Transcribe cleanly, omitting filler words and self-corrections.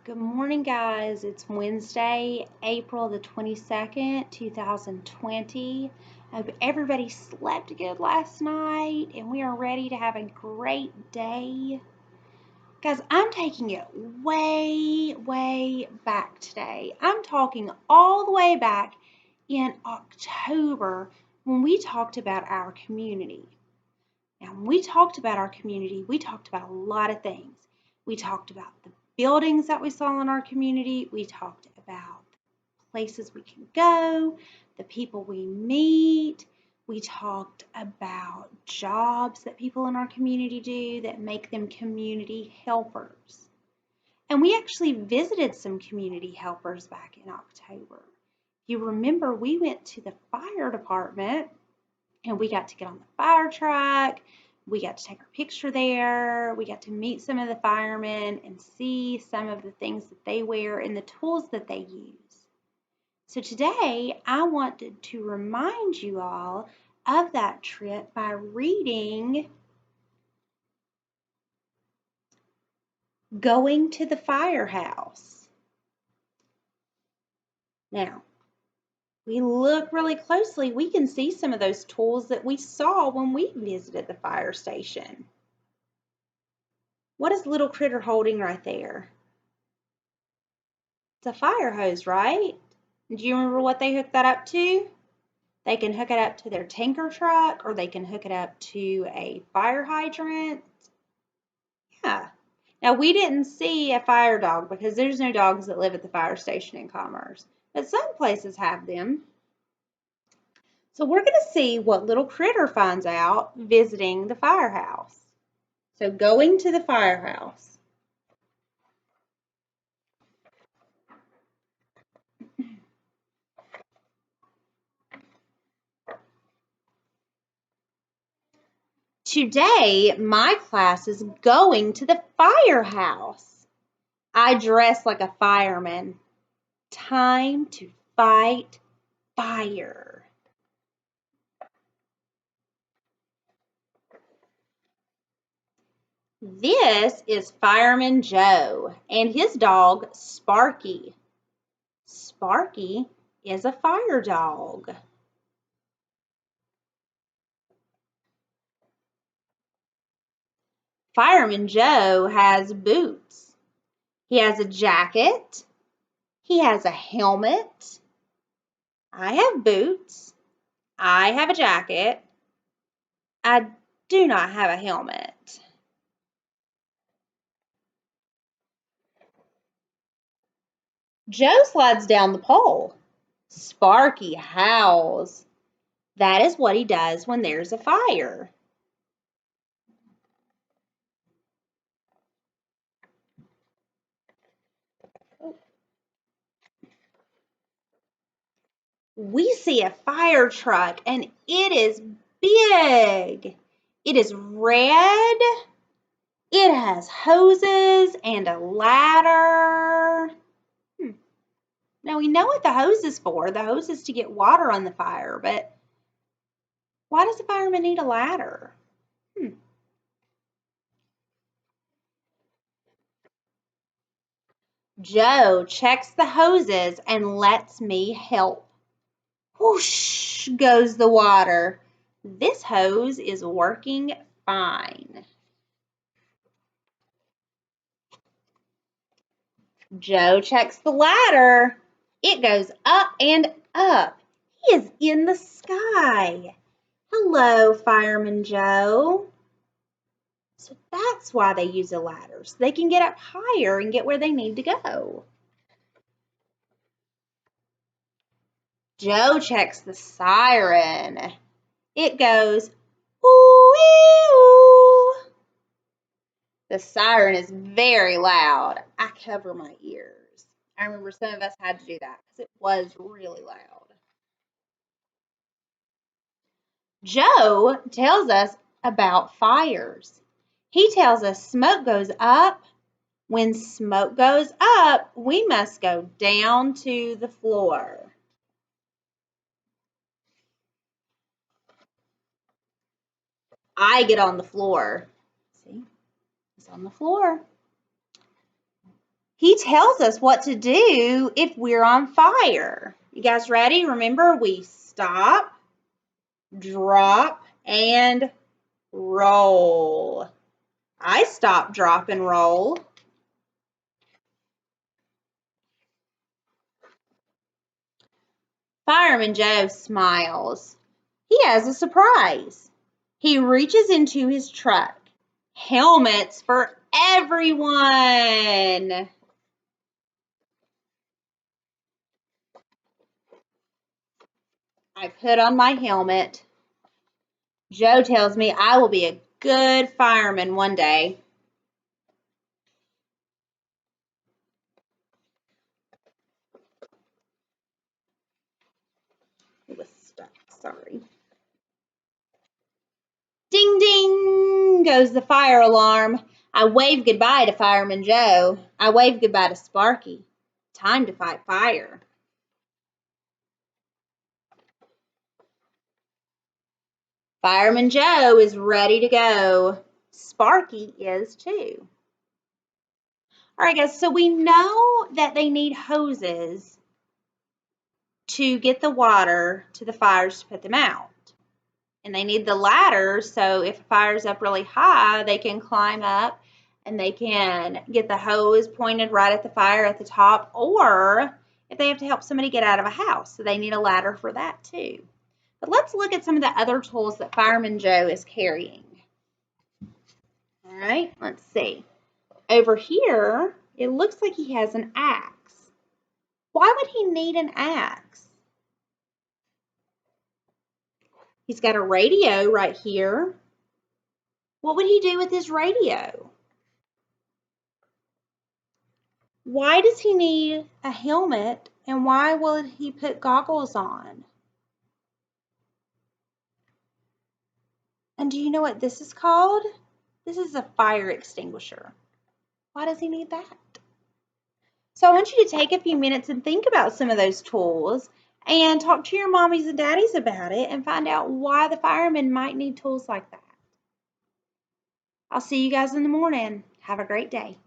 Good morning, guys. It's Wednesday, April the 22nd, 2020. I hope everybody slept good last night and we are ready to have a great day. Guys, I'm taking it way back today. I'm talking all the way back in October when we talked about our community. Now, when we talked about our community, we talked about a lot of things. We talked about the buildings that we saw in our community. We talked about places we can go, the people we meet. We talked about jobs that people in our community do that make them community helpers. And we actually visited some community helpers back in October. If you remember, we went to the fire department and we got to get on the fire truck. We got to take our picture there. We got to meet some of the firemen and see some of the things that they wear and the tools that they use. So today, I wanted to remind you all of that trip by reading Going to the Firehouse. Now, we look really closely, we can see some of those tools that we saw when we visited the fire station. What is little critter holding right there? It's a fire hose, right? Do you remember what they hooked that up to? They can hook it up to their tanker truck or they can hook it up to a fire hydrant. Yeah. Now, we didn't see a fire dog because there's no dogs that live at the fire station in Commerce, but some places have them. So we're going to see what little critter finds out visiting the firehouse. So going to the firehouse. Today, my class is going to the firehouse. I dress like a fireman. Time to fight fire. This is Fireman Joe and his dog, Sparky. Sparky is a fire dog. Fireman Joe has boots. He has a jacket. He has a helmet. I have boots. I have a jacket. I do not have a helmet. Joe slides down the pole. Sparky howls. That is what he does when there's a fire. We see a fire truck and it is big. It is red. It has hoses and a ladder. Now we know what the hose is for. The hose is to get water on the fire, but why does the fireman need a ladder? Joe checks the hoses and lets me help. Whoosh goes the water. This hose is working fine. Joe checks the ladder. It goes up and up. He is in the sky. Hello, Fireman Joe. So that's why they use a ladder, so they can get up higher and get where they need to go. Joe checks the siren. It goes, ooh, ooh. The siren is very loud. I cover my ears. I remember some of us had to do that because it was really loud. Joe tells us about fires. He tells us smoke goes up. When smoke goes up, we must go down to the floor. I get on the floor. See, he's on the floor. He tells us what to do if we're on fire. You guys ready? Remember, we stop, drop, and roll. I stop, drop, and roll. Fireman Joe smiles. He has a surprise. He reaches into his truck. Helmets for everyone. I put on my helmet. Joe tells me I will be a good fireman one day. It was stuck, sorry. Ding, ding goes the fire alarm. I wave goodbye to Fireman Joe. I wave goodbye to Sparky. Time to fight fire. Fireman Joe is ready to go. Sparky is too. All right, guys, so we know that they need hoses to get the water to the fires to put them out. And they need the ladders, so if a fire's up really high, they can climb up and they can get the hose pointed right at the fire at the top, or if they have to help somebody get out of a house, so they need a ladder for that too. But let's look at some of the other tools that Fireman Joe is carrying. All right, let's see. Over here, it looks like he has an axe. Why would he need an axe? He's got a radio right here. What would he do with his radio? Why does he need a helmet, and why will he put goggles on? And do you know what this is called? This is a fire extinguisher. Why does he need that? So I want you to take a few minutes and think about some of those tools and talk to your mommies and daddies about it and find out why the firemen might need tools like that. I'll see you guys in the morning. Have a great day.